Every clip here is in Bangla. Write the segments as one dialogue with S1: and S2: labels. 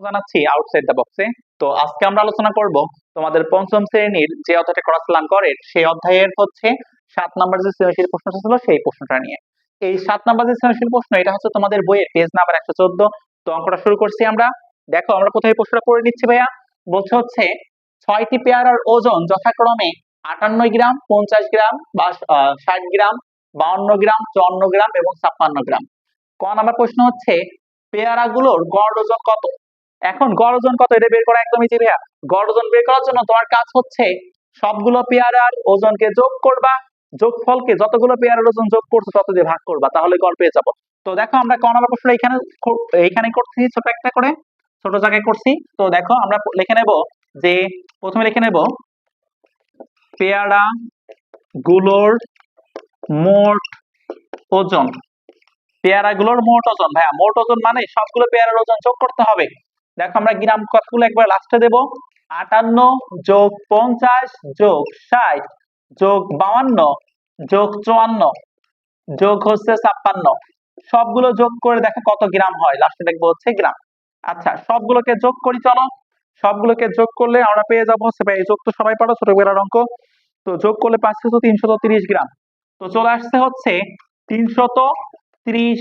S1: জানাচ্ছি আউটসাইড দ্য বক্সে। তো আজকে আমরা আলোচনা করব তোমাদের পঞ্চম শ্রেণীর যে অধ্যায়টা করাছিলাম গড়ের, সেই অধ্যায়ের হচ্ছে 7 নম্বর যে সৃজনশীল প্রশ্নটা ছিল সেই প্রশ্নটা নিয়ে। এই 7 নম্বর যে সৃজনশীল প্রশ্ন, এটা হচ্ছে তোমাদের বইয়ের পেজ নাম্বার 114। তো অঙ্কটা শুরু করছি আমরা। দেখো আমরা কোথায় প্রশ্নটা পড়ে নিচ্ছি ভাইয়া। বলছে হচ্ছে 6টি পেয়ারার ওজন যথাক্রমে 58 গ্রাম, 50 গ্রাম বা 60 গ্রাম, 52 গ্রাম, 54 গ্রাম এবং 56 গ্রাম। ক নাম্বার প্রশ্ন হচ্ছে পেয়ারাগুলোর গড় ওজন কত। এখন গড় ওজন কত এটা বের করা একদম ইজি ভাইয়া। গড় ওজন বের করার জন্য তোমার কাজ হচ্ছে সবগুলো পেয়ারার ওজনকে যোগ করবা, যোগফলকে যতগুলো পেয়ারার ওজন যোগ করছো তত দিয়ে ভাগ করবা, তাহলে গড় পেয়ে যাবো। তো দেখো আমরা ক নাম্বার প্রশ্ন এইখানে করছি, ছোট একটা করে ছোট জায়গায় করছি। তো দেখো আমরা লিখে নেব যে প্রথমে লিখে নেব পেয়ারা গুলোর মোট ওজন। পেয়ারাগুলোর মোট ওজন, ভাইয়া মোট ওজন মানে সবগুলো পেয়ারার ওজন যোগ করতে হবে। দেখো আমরা গ্রাম কতগুলো একবার লাস্টে দেব। 58 যোগ 50 যোগ 60 যোগ 52 যোগ 54 যোগ হচ্ছে 56, সবগুলো যোগ করে দেখো কত গ্রাম হয়, লাস্টে দেখবো হচ্ছে গ্রাম। আচ্ছা সবগুলোকে যোগ করি, চলো সবগুলোকে যোগ করলে আমরা পেয়ে যাবো হচ্ছে, ভাই যোগ তো সবাই পারো ছোটবেলার অঙ্ক। তো যোগ করলে পাচ্ছে তো 330 গ্রাম। তো চলে আসছে হচ্ছে 330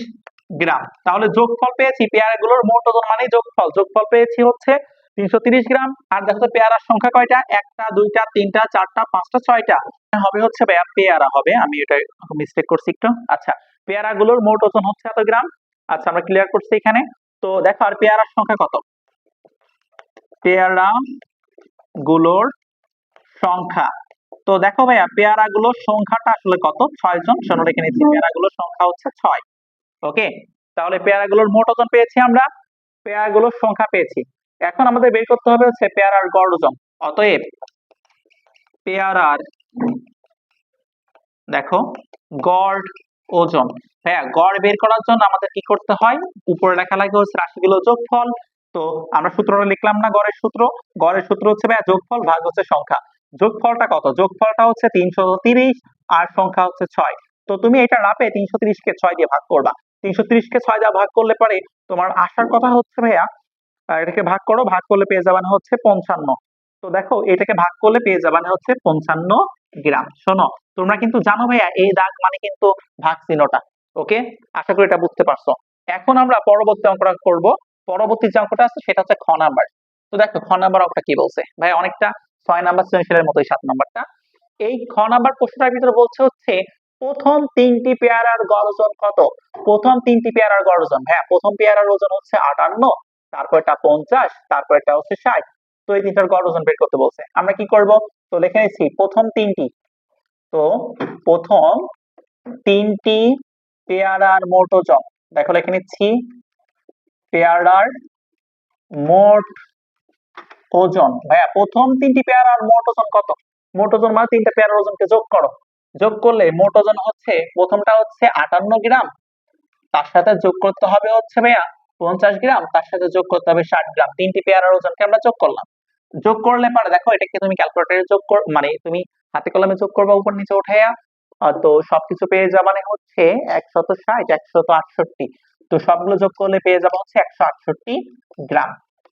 S1: গ্রাম। তাহলে যোগফল পেয়েছি পেয়ারাগুলোর মোট ওজন মানে যোগফল, যোগফল পেয়েছি হচ্ছে 330 গ্রাম। আর দেখো তো পেয়ারার সংখ্যা কয়টা, একটা দুইটা তিনটা চারটা পাঁচটা ছয়টা হবে হচ্ছে ভাইয়া পেয়ারা হবে, আমি এটা মিস্টেক করছি একটু। আচ্ছা পেয়ারাগুলোর মোট ওজন হচ্ছে এত গ্রাম। আচ্ছা আমরা ক্লিয়ার করছি এখানে। তো দেখো আর পেয়ারার সংখ্যা কত, পেয়ারা গুলোর সংখ্যা। তো দেখো ভাইয়া পেয়ারা গুলোর সংখ্যাটা আসলে কত, 6 জন। শোনো লিখে নিচ্ছি পেয়ারা গুলোর সংখ্যা হচ্ছে 6। ওকে, তাহলে পেয়ারা গুলোর মোট ওজন পেয়েছি আমরা, পেয়ারা গুলোর সংখ্যা পেয়েছি। এখন আমাদের বের করতে হবে হচ্ছে পেয়ারার গড় ওজন। অতএব পেয়ারার দেখো গড় ওজন, হ্যাঁ গড় বের করার জন্য আমাদের কি করতে হয়, উপরে লেখা লাগে হচ্ছে রাশিগুলো যোগফল। তো আমরা সূত্রটা লিখলাম না, গড়ের সূত্র। গড়ের সূত্র হচ্ছে ভাইয়া যোগফল ভাগ হচ্ছে সংখ্যা। যোগফলটা কত, যোগফলটা হচ্ছে 330 আর সংখ্যা হচ্ছে 6। তো তুমি এটা না পেয়ে 330 কে 6 দিয়ে ভাগ করবা। 330 কে 6 দিয়ে ভাগ করলে পরে তোমার আসার কথা হচ্ছে ভাইয়া, এটাকে ভাগ করো, ভাগ করলে পেয়ে যাবেন হচ্ছে 55। তো দেখো এটাকে ভাগ করলে পেয়ে যাবেন হচ্ছে 55 গ্রাম। শোনো তোমরা কিন্তু জানো ভাইয়া এই দাগ মানে কিন্তু ভাগ চিহ্নটা। ওকে, আশা করি এটা বুঝতে পারছো। এখন আমরা পরবর্তী অঙ্কটা করব। পরবর্তী যে অঙ্কটা আছে সেটা হচ্ছে খ নাম্বার। তো দেখো খ নাম্বার অঙ্কটা কি বলছে ভাই, অনেকটা 6 নাম্বার সৃজনশীলের মতোই 7 নাম্বারটা। এই খ নাম্বার প্রশ্নটার ভিতরে বলছে হচ্ছে প্রথম 3টি পেয়ারার গড় ওজন কত। প্রথম 3টি পেয়ারার গড় ওজন, হ্যাঁ প্রথম পেয়ারার ওজন হচ্ছে 58, তারপরটা 50, তারপরটা হচ্ছে 60। তো এই তিনটার গড় ওজন বের করতে বলছে। আমরা কি করব, তো লিখে নিচ্ছি প্রথম 3টি। তো প্রথম 3টি পেয়ারার মোট ওজন, দেখো লিখে নিচ্ছি পেয়ারার মোট ওজন। ভাইয়া প্রথম 3টি পেয়ারার মোট ওজন কত, মোট ওজন মানে 3টা পেয়ারার ওজনকে যোগ করো। যোগ করলে মোট ওজন হচ্ছে প্রথমটা হচ্ছে 58 গ্রাম, তার সাথে যোগ করতে হবে হচ্ছে ভাইয়া 50 গ্রাম, তার সাথে যোগ করতে হবে 60 গ্রাম। 3টি পেয়ারার ওজনকে আমরা যোগ করলাম। যোগ করলে পরে দেখো এটাকে তুমি ক্যালকুলেটরে যোগ মানে তুমি হাতে কলমে যোগ করবা উপর নিচে উঠাইয়া। তো সবকিছু পেয়ে যাবা মানে হচ্ছে 160 168। তো সবগুলো যোগ করলে পেয়ে যাবা হচ্ছে 168 গ্রাম।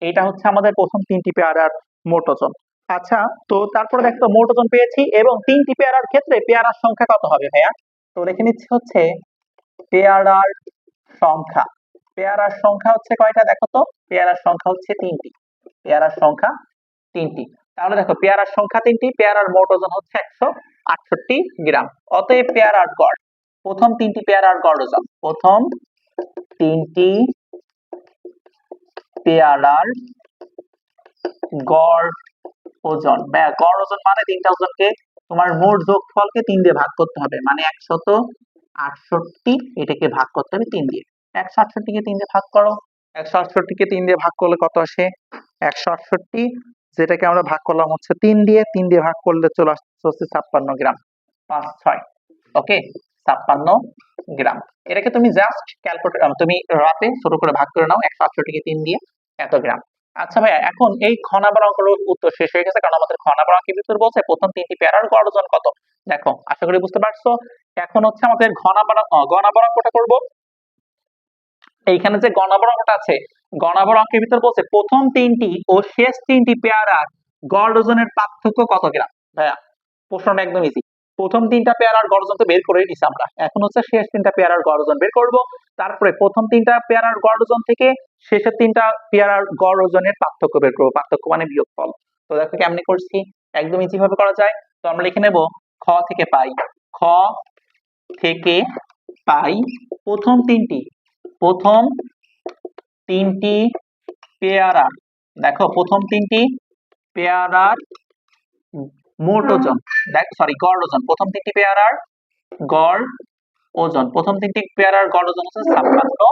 S1: এটা হচ্ছে আমাদের প্রথম 3টি পেয়ারার মোট ওজন। আচ্ছা তো তারপরে দেখো মোট ওজন পেয়েছি, এবং 3টি পেয়ারার ক্ষেত্রে পেয়ারার সংখ্যা কত হবে ভাইয়া। তো লিখে নিচ্ছি হচ্ছে পেয়ারার সংখ্যা। পেয়ারার সংখ্যা হচ্ছে কয়টা দেখো তো, পেয়ারার সংখ্যা হচ্ছে 3টি। পেয়ারার সংখ্যা 3টি। তাহলে দেখো পেয়ারার সংখ্যা 3টি, পেয়ারার মোট ওজন হচ্ছে 168 গ্রাম। অতএব পেয়ারার গড়, প্রথম 3টি পেয়ারার গড় ওজন, প্রথম 3টি পেয়ারার গড় ওজন। গড় ওজন মানে 3টা ওজনকে তোমার মোট যোগফলকে 3 দিয়ে ভাগ করতে হবে, মানে 168, এটাকে ভাগ করতে হবে 3 দিয়ে। 168 কে 3 দিয়ে ভাগ করো, 168 কে 3 দিয়ে ভাগ করলে কত আসে, 168 যেটাকে আমরা ভাগ করলাম হচ্ছে 3 দিয়ে, 3 দিয়ে ভাগ করলে চলে আসছে 56 গ্রাম, 5 6। ওকে 56 গ্রাম। এটাকে তুমি জাস্ট ক্যালকুলেটর, তুমি রাতে ছোট করে ভাগ করে নাও, 168 কে 3 দিয়ে এত গ্রাম। আচ্ছা ভাইয়া এখন এই খ নাম্বার অঙ্কের উত্তর শেষ হয়ে গেছে, কারণ আমাদের খ নাম্বার অঙ্কের ভিতর বলছে প্রথম 3টি পেয়ারার গড় ওজন কত। দেখো আশা করি বুঝতে পারছো। এখন হচ্ছে আমাদের গ নাম্বার অঙ্কটা করব। এইখানে যে গ নাম্বার অঙ্কটা আছে গণাবর অঙ্কের ভিতর বলছে প্রথম তিনটি ও শেষ তিনটি পেয়ারার গড় ওজনের পার্থক্য কত গ্রাম। ভাইয়া প্রশ্নটা একদম ইজি। প্রথম তিনটা পেয়ারার গড় ওজন তো বের করে দিছি আমরা, এখন হচ্ছে শেষ তিনটা পেয়ারার গড় ওজন বের করব। তারপরে প্রথম তিনটা পেয়ারার গড় ওজন থেকে শেষের তিনটা পেয়ারার গড় ওজনের পার্থক্য বের করবো, পার্থক্য মানে বিয়োগফল। তো দেখো কেমনে করছি, একদম ইজি ভাবে করা যায়। তো আমরা লিখে নেব খ থেকে পাই, খ থেকে পাই প্রথম তিনটি পেয়ারা, দেখো প্রথম তিনটি পেয়ারার মোট ওজন, দেখ সরি গড় ওজন, প্রথম তিনটি পেয়ারার গড় ওজন, প্রথম তিনটি পেয়ারার গড় ওজন হচ্ছে 56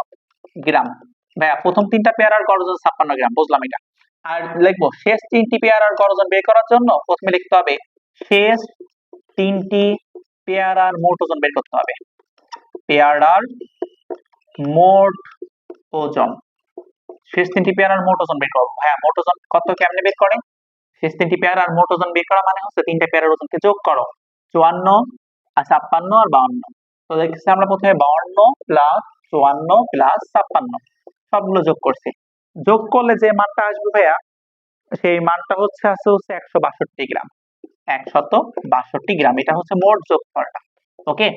S1: গ্রাম। ভাইয়া প্রথম তিনটা পেয়ারার গড় ওজন 56 গ্রাম, বুঝলাম এটা। আর লিখবো শেষ তিনটি পেয়ারার গড় ওজন বের করার জন্য প্রথমে লিখতে হবে শেষ তিনটি পেয়ারার মোট ওজন বের করতে হবে, পেয়ারার মোট ওজন, শেষ তিনটি পেয়ারার মোট ওজন বের করবো। হ্যাঁ মোট ওজন কত কেমনে বের করে, শেষ তিনটি পেয়ারার মোট ওজন বের করা মানে হচ্ছে তিনটা পেয়ারার ওজনকে যোগ করো, 54 আর 56 আর 52। তো দেখছি আমরা প্রথমে 52 প্লাস 54 প্লাস 56 সবগুলো যোগ করছি, যোগ করলে যে মানটা আসবে ভাইয়া সেই মানটা হচ্ছে 162 গ্রাম, 162 গ্রাম, এটা হচ্ছে মোট যোগফলটা। ওকে,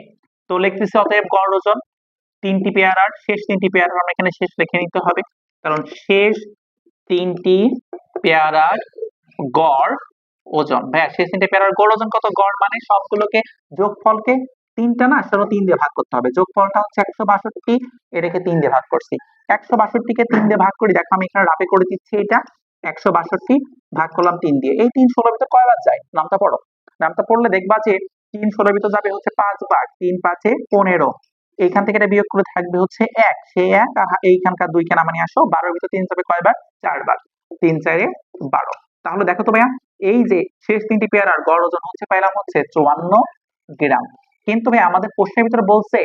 S1: তো লিখতেছি অতএব গড় ওজন তিনটি পেয়ারার, শেষ তিনটি পেয়ারার আমরা এখানে শেষ লিখে নিতে হবে, কারণ শেষ তিনটি পেয়ারার গড় ওজন, ভাইয়া শেষ তিনটি পেয়ারার গড় ওজন কত, গড় মানে সবগুলোকে যোগফলকে তিনটা না সেটা 3 দিয়ে ভাগ করতে হবে, যোগফলটা হচ্ছে 162, এটাকে 3 দিয়ে ভাগ করছি, 162 কে 3 দিয়ে ভাগ করি, দেখো আমি এখানে রাফে করে দিচ্ছি, এটা 162 ভাগ করলাম 3 দিয়ে, এই 3 16 ভিতর কয়বার যায়, নামটা পড়ো, নামটা পড়লে দেখবা যে 3 16 ভিতর যাবে হচ্ছে 5 বার, 3 5 এ 15, এইখান থেকে এটা বিয়োগ করে থাকবে হচ্ছে 1, সেই 1 আর এইখানকার 2 কে নামানি আসো, 12 এর ভিতর 3 যাবে কয়বার, 4 বার, 3 4 এ 12। তাহলে দেখো তো ভাইয়া এই যে শেষ তিনটি পেয়ারার গড় ওজন হচ্ছে পাইলাম হচ্ছে 54 গ্রাম, কিন্তু ভাই আমাদের প্রশ্নের ভিতরে বলছে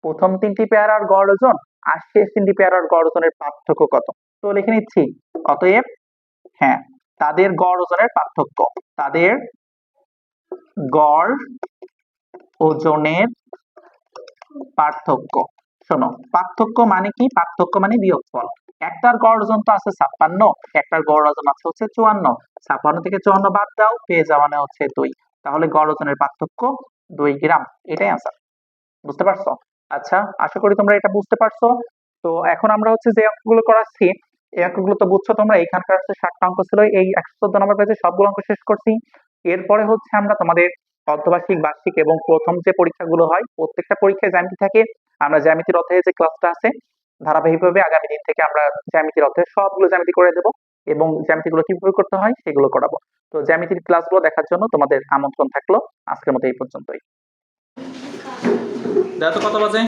S1: প্রথম তিনটি পেয়ারার গড় ওজন আর শেষ তিনটি পেয়ারার গড় ওজনের পার্থক্য কত, তো লিখে নিচ্ছি অতএব হ্যাঁ তাদের গড় ওজনের পার্থক্য, তাদের গড় ওজনের পার্থক্য। শোনো পার্থক্য মানে কি, পার্থক্য মানে বিয়োগফল, একটার গড় ওজন তো আছে 56, একটার গড় ওজন আছে হচ্ছে 54, 56 থেকে 54 বাদ দাও পেয়ে যাওয়া মানে হচ্ছে 2, তাহলে গড় ওজনের পার্থক্য 2 গ্রাম, এটাই आंसर। বুঝতে পারছো? আচ্ছা আশা করি তোমরা এটা বুঝতে পারছো। তো এখন আমরা হচ্ছে যে অঙ্কগুলো করাচ্ছি এই অঙ্কগুলো তো বুঝছো তোমরা, এইখানকার হচ্ছে 7টা অঙ্ক ছিল, এই 114 নম্বর পেজে সবগুলো অঙ্ক শেষ করছি। এরপরে হচ্ছে আমরা তোমাদের অর্ধবার্ষিক, বার্ষিক এবং প্রথম যে পরীক্ষাগুলো হয় প্রত্যেকটা পরীক্ষায় জ্যামিতি থাকে, আমরা জ্যামিতির অধ্যায়ে যে ক্লাসটা আছে ধারাবাহিকভাবে আগামী দিন থেকে আমরা জ্যামিতির অধ্যায়ে সবগুলো জ্যামিতি করে দেব এবং জ্যামিতিগুলো কিভাবে করতে হয় সেগুলো করাবো। তো জ্যামিতির ক্লাসগুলো দেখার জন্য তোমাদের আমন্ত্রণ থাকলো, আজকের মতো এই পর্যন্তই। দেখো কত বাজে।